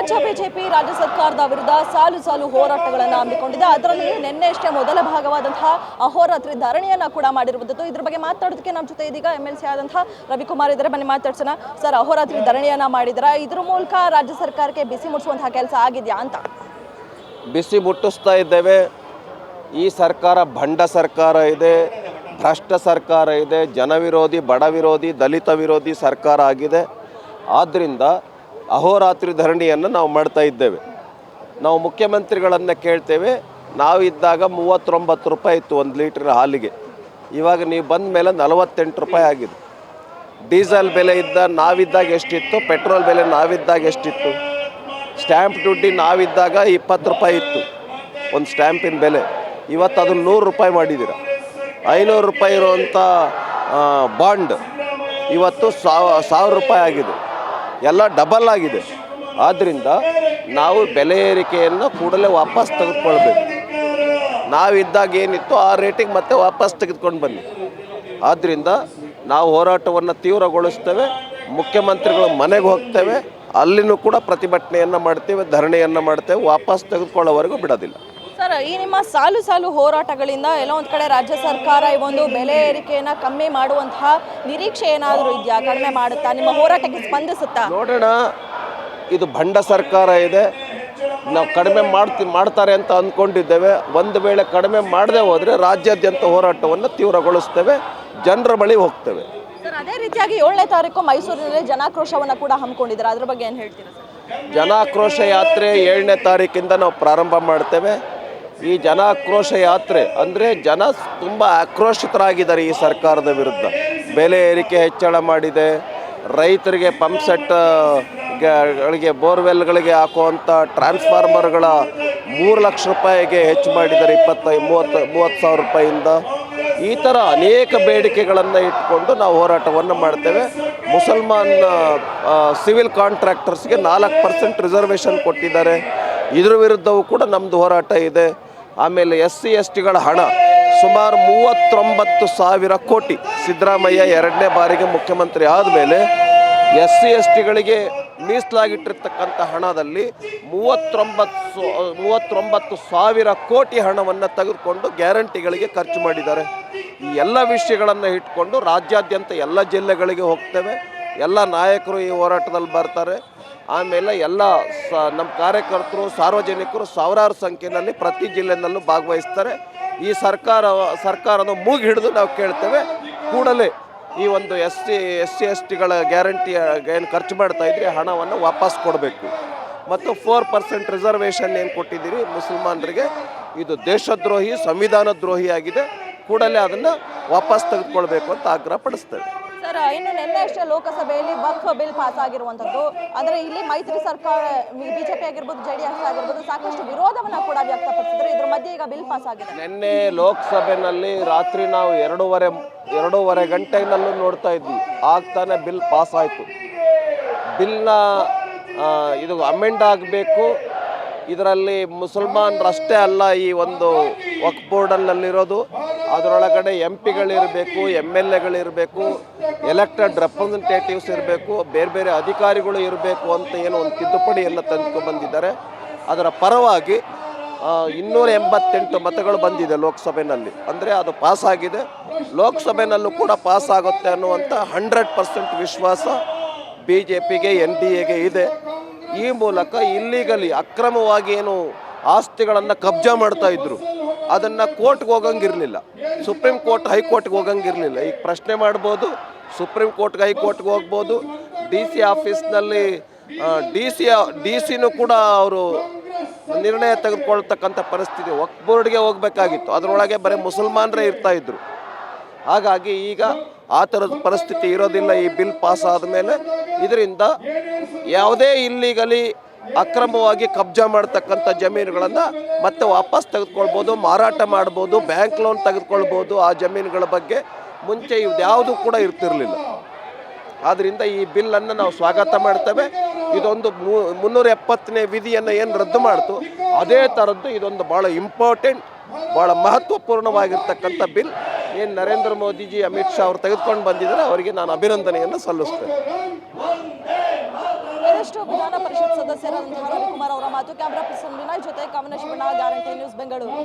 ರಾಜ್ಯ ಬಿಜೆಪಿ ರಾಜ್ಯ ಸರ್ಕಾರದ ವಿರುದ್ಧ ಸಾಲು ಸಾಲು ಹೋರಾಟಗಳನ್ನು ಹಮ್ಮಿಕೊಂಡಿದೆ. ಅದರಲ್ಲಿ ನಿನ್ನೆಯಷ್ಟೇ ಮೊದಲ ಭಾಗವಾದಂತಹ ಅಹೋರಾತ್ರಿ ಧರಣಿಯನ್ನ ಕೂಡ ಮಾಡಿರುವಂಥದ್ದು. ಇದ್ರ ಬಗ್ಗೆ ಮಾತಾಡೋದಕ್ಕೆ ನಮ್ಮ ಜೊತೆ ಇದೀಗ MLC ಆದಂತಹ ರವಿಕುಮಾರ್ ಇದ್ದಾರೆ. ಬನ್ನಿ ಮಾತಾಡ್ಸೋಣ. ಸರ್, ಅಹೋರಾತ್ರಿ ಧರಣಿಯನ್ನ ಮಾಡಿದ್ರ, ಇದ್ರ ಮೂಲಕ ರಾಜ್ಯ ಸರ್ಕಾರಕ್ಕೆ ಬಿಸಿ ಮುಟ್ಟಿಸುವಂತಹ ಕೆಲಸ ಆಗಿದೆಯಾ ಅಂತ? ಬಿಸಿ ಮುಟ್ಟಿಸ್ತಾ ಇದ್ದೇವೆ. ಈ ಸರ್ಕಾರ ಭಂಡ ಸರ್ಕಾರ ಇದೆ, ಭ್ರಷ್ಟ ಸರ್ಕಾರ ಇದೆ, ಜನವಿರೋಧಿ, ಬಡ ವಿರೋಧಿ, ದಲಿತ ವಿರೋಧಿ ಸರ್ಕಾರ ಆಗಿದೆ. ಆದ್ದರಿಂದ ಅಹೋರಾತ್ರಿ ಧರಣಿಯನ್ನು ನಾವು ಮಾಡ್ತಾ ಇದ್ದೇವೆ. ನಾವು ಮುಖ್ಯಮಂತ್ರಿಗಳನ್ನು ಕೇಳ್ತೇವೆ. ನಾವಿದ್ದಾಗ 39 ರೂಪಾಯಿ ಇತ್ತು 1 ಲೀಟ್ರ್ ಹಾಲಿಗೆ. ಇವಾಗ ನೀವು ಬಂದ ಮೇಲೆ 48 ರೂಪಾಯಿ ಆಗಿದೆ. ಡೀಸೆಲ್ ಬೆಲೆ ನಾವಿದ್ದಾಗ ಎಷ್ಟಿತ್ತು, ಪೆಟ್ರೋಲ್ ಬೆಲೆ ನಾವಿದ್ದಾಗ ಎಷ್ಟಿತ್ತು, ಸ್ಟ್ಯಾಂಪ್ ದುಡ್ಡಿ ನಾವಿದ್ದಾಗ 20 ರೂಪಾಯಿ ಇತ್ತು ಒಂದು ಸ್ಟ್ಯಾಂಪಿನ ಬೆಲೆ. ಇವತ್ತು ಅದನ್ನು 100 ರೂಪಾಯಿ ಮಾಡಿದ್ದೀರ. 500 ರೂಪಾಯಿ ಇರುವಂಥ ಬಾಂಡ್ ಇವತ್ತು 1000 ರೂಪಾಯಿ ಆಗಿದೆ. ಎಲ್ಲ ಡಬಲ್ ಆಗಿದೆ. ಆದ್ದರಿಂದ ನಾವು ಬೆಲೆ ಏರಿಕೆಯನ್ನು ಕೂಡಲೇ ವಾಪಸ್ ತೆಗೆದುಕೊಳ್ಬೇಕು. ನಾವಿದ್ದಾಗ ಏನಿತ್ತು ಆ ರೇಟಿಗೆ ಮತ್ತೆ ವಾಪಸ್ ತೆಗೆದುಕೊಂಡು ಬನ್ನಿ. ಆದ್ದರಿಂದ ನಾವು ಹೋರಾಟವನ್ನು ತೀವ್ರಗೊಳಿಸ್ತೇವೆ. ಮುಖ್ಯಮಂತ್ರಿಗಳು ಮನೆಗೆ ಹೋಗ್ತೇವೆ, ಅಲ್ಲಿನೂ ಕೂಡ ಪ್ರತಿಭಟನೆಯನ್ನು ಮಾಡ್ತೇವೆ, ಧರಣಿಯನ್ನು ಮಾಡ್ತೇವೆ. ವಾಪಸ್ ತೆಗೆದುಕೊಳ್ಳೋವರೆಗೂ ಬಿಡೋದಿಲ್ಲ. ಸರ್, ಈ ನಿಮ್ಮ ಸಾಲು ಸಾಲು ಹೋರಾಟಗಳಿಂದ ಎಲ್ಲೋ ಒಂದು ಕಡೆ ರಾಜ್ಯ ಸರ್ಕಾರ ಈ ಒಂದು ಬೆಲೆ ಏರಿಕೆಯನ್ನು ಕಮ್ಮಿ ಮಾಡುವಂತಹ ನಿರೀಕ್ಷೆ ಏನಾದರೂ ಇದೆಯಾ? ಕಡಿಮೆ ಮಾಡುತ್ತಾ? ನಿಮ್ಮ ಹೋರಾಟಕ್ಕೆ ಸ್ಪಂದಿಸುತ್ತಾ? ನೋಡೋಣ. ಇದು ಭಂಡ ಸರ್ಕಾರ ಇದೆ. ನಾವು ಕಡಿಮೆ ಮಾಡ್ತಾರೆ ಅಂತ ಅಂದ್ಕೊಂಡಿದ್ದೇವೆ. ಒಂದು ವೇಳೆ ಕಡಿಮೆ ಮಾಡದೆ ಹೋದರೆ ರಾಜ್ಯಾದ್ಯಂತ ಹೋರಾಟವನ್ನು ತೀವ್ರಗೊಳಿಸ್ತೇವೆ, ಜನರ ಬಳಿ ಹೋಗ್ತೇವೆ. ಸರ್, ಅದೇ ರೀತಿಯಾಗಿ 7ನೇ ತಾರೀಕು ಮೈಸೂರಿನಲ್ಲಿ ಜನಾಕ್ರೋಶವನ್ನು ಕೂಡ ಹಮ್ಮಿಕೊಂಡಿದ್ದಾರೆ. ಅದ್ರ ಬಗ್ಗೆ ಏನು ಹೇಳ್ತೀರಾ ಸರ್? ಜನಾಕ್ರೋಶ ಯಾತ್ರೆ 7ನೇ ತಾರೀಕಿಂದ ನಾವು ಪ್ರಾರಂಭ ಮಾಡ್ತೇವೆ. ಈ ಜನಾಕ್ರೋಶ ಯಾತ್ರೆ ಅಂದರೆ ಜನ ತುಂಬ ಆಕ್ರೋಶಿತರಾಗಿದ್ದಾರೆ ಈ ಸರ್ಕಾರದ ವಿರುದ್ಧ. ಬೆಲೆ ಏರಿಕೆ ಹೆಚ್ಚಳ ಮಾಡಿದೆ, ರೈತರಿಗೆ ಪಂಪ್ ಸೆಟ್ಗಳಿಗೆ, ಬೋರ್ವೆಲ್ಗಳಿಗೆ ಹಾಕುವಂಥ ಟ್ರಾನ್ಸ್ಫಾರ್ಮರ್ಗಳ 3 ಲಕ್ಷ ರೂಪಾಯಿಗೆ ಹೆಚ್ಚು ಮಾಡಿದ್ದಾರೆ, 30 ಸಾವಿರ ರೂಪಾಯಿಯಿಂದ. ಈ ಥರ ಅನೇಕ ಬೇಡಿಕೆಗಳನ್ನು ಇಟ್ಕೊಂಡು ನಾವು ಹೋರಾಟವನ್ನು ಮಾಡ್ತೇವೆ. ಮುಸಲ್ಮಾನ್ ಸಿವಿಲ್ ಕಾಂಟ್ರಾಕ್ಟರ್ಸ್ಗೆ 4% ರಿಸರ್ವೇಷನ್ ಕೊಟ್ಟಿದ್ದಾರೆ. ಇದ್ರ ವಿರುದ್ಧವೂ ಕೂಡ ನಮ್ಮದು ಹೋರಾಟ ಇದೆ. ಆಮೇಲೆ SC STಗಳ ಹಣ ಸುಮಾರು 39,000 ಕೋಟಿ. ಸಿದ್ದರಾಮಯ್ಯ 2ನೇ ಬಾರಿಗೆ ಮುಖ್ಯಮಂತ್ರಿ ಆದಮೇಲೆ SC STಗಳಿಗೆ ಮೀಸಲಾಗಿಟ್ಟಿರ್ತಕ್ಕಂಥ ಹಣದಲ್ಲಿ 39,000 ಕೋಟಿ ಹಣವನ್ನು ತೆಗೆದುಕೊಂಡು ಗ್ಯಾರಂಟಿಗಳಿಗೆ ಖರ್ಚು ಮಾಡಿದ್ದಾರೆ. ಈ ಎಲ್ಲ ವಿಷಯಗಳನ್ನು ಇಟ್ಕೊಂಡು ರಾಜ್ಯಾದ್ಯಂತ ಎಲ್ಲ ಜಿಲ್ಲೆಗಳಿಗೆ ಹೋಗ್ತೇವೆ. ಎಲ್ಲ ನಾಯಕರು ಈ ಹೋರಾಟದಲ್ಲಿ ಬರ್ತಾರೆ. ಆಮೇಲೆ ಎಲ್ಲ ನಮ್ಮ ಕಾರ್ಯಕರ್ತರು, ಸಾರ್ವಜನಿಕರು ಸಾವಿರಾರು ಸಂಖ್ಯೆಯಲ್ಲಿ ಪ್ರತಿ ಜಿಲ್ಲೆಯಲ್ಲೂ ಭಾಗವಹಿಸ್ತಾರೆ. ಈ ಸರ್ಕಾರದ ಮೂಗು ಹಿಡಿದು ನಾವು ಕೇಳ್ತೇವೆ, ಕೂಡಲೇ ಈ ಒಂದು SC STಗಳ ಗ್ಯಾರಂಟಿ ಏನು ಖರ್ಚು ಮಾಡ್ತಾ ಇದ್ರಿ ಹಣವನ್ನು ವಾಪಸ್ ಕೊಡಬೇಕು. ಮತ್ತು 4% ರಿಸರ್ವೇಷನ್ ಏನು ಕೊಟ್ಟಿದ್ದೀರಿ ಮುಸಲ್ಮಾನರಿಗೆ, ಇದು ದೇಶದ್ರೋಹಿ, ಸಂವಿಧಾನ ದ್ರೋಹಿಯಾಗಿದೆ. ಕೂಡಲೇ ಅದನ್ನು ವಾಪಸ್ ತೆಗೆದುಕೊಳ್ಬೇಕು ಅಂತ ಆಗ್ರಹ ಪಡಿಸ್ತೇವೆ. ಸರ್, ಇನ್ನು ನಿನ್ನೆ ಅಷ್ಟೇ ಲೋಕಸಭೆಯಲ್ಲಿ ವಕ್ಫ್ ಬಿಲ್ ಪಾಸ್ ಆಗಿರುವಂಥದ್ದು. ಆದರೆ ಇಲ್ಲಿ ಮೈತ್ರಿ ಸರ್ಕಾರ, ಬಿಜೆಪಿ ಆಗಿರ್ಬೋದು, JDS ಆಗಿರ್ಬೋದು, ಸಾಕಷ್ಟು ವಿರೋಧವನ್ನು ಕೂಡ ವ್ಯಕ್ತಪಡಿಸಿದ್ರು. ಇದ್ರ ಮಧ್ಯೆ ಈಗ ಬಿಲ್ ಪಾಸ್ ಆಗಿದೆ. ನಿನ್ನೆ ಲೋಕಸಭೆಯಲ್ಲಿ ರಾತ್ರಿ ನಾವು 2.5 ಗಂಟೆನಲ್ಲೂ ನೋಡ್ತಾ ಇದ್ವಿ. ಆಗ್ತಾನೆ ಬಿಲ್ ಪಾಸ್ ಆಯಿತು. ಬಿಲ್ನ ಇದು ಅಮೆಂಡ್ ಆಗಬೇಕು. ಇದರಲ್ಲಿ ಮುಸಲ್ಮಾನರಷ್ಟೇ ಅಲ್ಲ, ಈ ಒಂದು ವಕ್ಫ್ ಬೋರ್ಡಲ್ಲಿರೋದು, ಅದರೊಳಗಡೆ MPಗಳಿರಬೇಕು, MLAಗಳಿರಬೇಕು, ಎಲೆಕ್ಟೆಡ್ ರೆಪ್ರೆಸೆಂಟೇಟಿವ್ಸ್ ಇರಬೇಕು, ಬೇರೆ ಬೇರೆ ಅಧಿಕಾರಿಗಳು ಇರಬೇಕು ಅಂತ ಏನೋ ಒಂದು ತಿದ್ದುಪಡಿಯನ್ನು ತಂದುಕೊಂಡ್ಬಂದಿದ್ದಾರೆ. ಅದರ ಪರವಾಗಿ 288 ಮತಗಳು ಬಂದಿದೆ ಲೋಕಸಭೆಯಲ್ಲಿ. ಅಂದರೆ ಅದು ಪಾಸ್ ಆಗಿದೆ. ಲೋಕಸಭೆಯಲ್ಲೂ ಕೂಡ ಪಾಸ್ ಆಗುತ್ತೆ ಅನ್ನುವಂಥ 100% ವಿಶ್ವಾಸ BJPಗೆ, NDAಗೆ ಇದೆ. ಈ ಮೂಲಕ ಇಲ್ಲಿಗಲಿ ಅಕ್ರಮವಾಗಿ ಏನು ಆಸ್ತಿಗಳನ್ನು ಕಬ್ಜಾ ಮಾಡ್ತಾ ಇದ್ರು, ಅದನ್ನು ಕೋರ್ಟ್ಗೆ ಹೋಗಂಗಿರಲಿಲ್ಲ, ಸುಪ್ರೀಂ ಕೋರ್ಟ್, ಹೈಕೋರ್ಟ್ಗೆ ಹೋಗಂಗಿರಲಿಲ್ಲ. ಈಗ ಪ್ರಶ್ನೆ ಮಾಡ್ಬೋದು, ಸುಪ್ರೀಂ ಕೋರ್ಟ್ಗೆ, ಹೈಕೋರ್ಟ್ಗೆ ಹೋಗ್ಬೋದು. DC ಆಫೀಸ್ನಲ್ಲಿ ಡಿಸಿನೂ ಕೂಡ ಅವರು ನಿರ್ಣಯ ತೆಗೆದುಕೊಳ್ತಕ್ಕಂಥ ಪರಿಸ್ಥಿತಿ. ವಕ್ಫ್ ಬೋರ್ಡ್ಗೆ ಹೋಗಬೇಕಾಗಿತ್ತು, ಅದರೊಳಗೆ ಬರೀ ಮುಸಲ್ಮಾನರೇ ಇರ್ತಾಯಿದ್ರು. ಹಾಗಾಗಿ ಈಗ ಆ ಥರದ ಪರಿಸ್ಥಿತಿ ಇರೋದಿಲ್ಲ ಈ ಬಿಲ್ ಪಾಸ್ ಆದಮೇಲೆ. ಇದರಿಂದ ಯಾವುದೇ ಇಲ್ಲಿಗಲಿ ಅಕ್ರಮವಾಗಿ ಕಬ್ಜಾ ಮಾಡ್ತಕ್ಕಂಥ ಜಮೀನುಗಳನ್ನು ಮತ್ತೆ ವಾಪಸ್ ತೆಗೆದುಕೊಳ್ಬೋದು, ಮಾರಾಟ ಮಾಡ್ಬೋದು, ಬ್ಯಾಂಕ್ ಲೋನ್ ತೆಗೆದುಕೊಳ್ಬೋದು. ಆ ಜಮೀನುಗಳ ಬಗ್ಗೆ ಮುಂಚೆ ಇದ್ಯಾವುದೂ ಕೂಡ ಇರ್ತಿರಲಿಲ್ಲ. ಆದ್ದರಿಂದ ಈ ಬಿಲ್ಲನ್ನು ನಾವು ಸ್ವಾಗತ ಮಾಡ್ತೇವೆ. ಇದೊಂದು 370ನೇ ವಿಧಿಯನ್ನು ಏನು ರದ್ದು ಮಾಡ್ತು, ಅದೇ ಥರದ್ದು ಇದೊಂದು ಭಾಳ ಇಂಪಾರ್ಟೆಂಟ್, ಭಾಳ ಮಹತ್ವಪೂರ್ಣವಾಗಿರ್ತಕ್ಕಂಥ ಬಿಲ್. ಏನು ನರೇಂದ್ರ ಮೋದಿಜಿ, ಅಮಿತ್ ಶಾ ಅವರು ತೆಗೆದುಕೊಂಡು ಬಂದಿದ್ದಾರೆ, ಅವರಿಗೆ ನಾನು ಅಭಿನಂದನೆಯನ್ನು ಸಲ್ಲಿಸ್ತೇನೆ. ಇದಿಷ್ಟು ವಿಧಾನ ಪರಿಷತ್ ಸದಸ್ಯರಾದಂತಹ ರವಿಕುಮಾರ್ ಅವರ ಮಾತು. ಕ್ಯಾಮರಾ ಪರ್ಸನ್ ವಿನಯ್ ಜೊತೆ ಕವನ ಶಿವಣ್ಣ, ಗ್ಯಾರಂಟಿ ನ್ಯೂಸ್, ಬೆಂಗಳೂರು.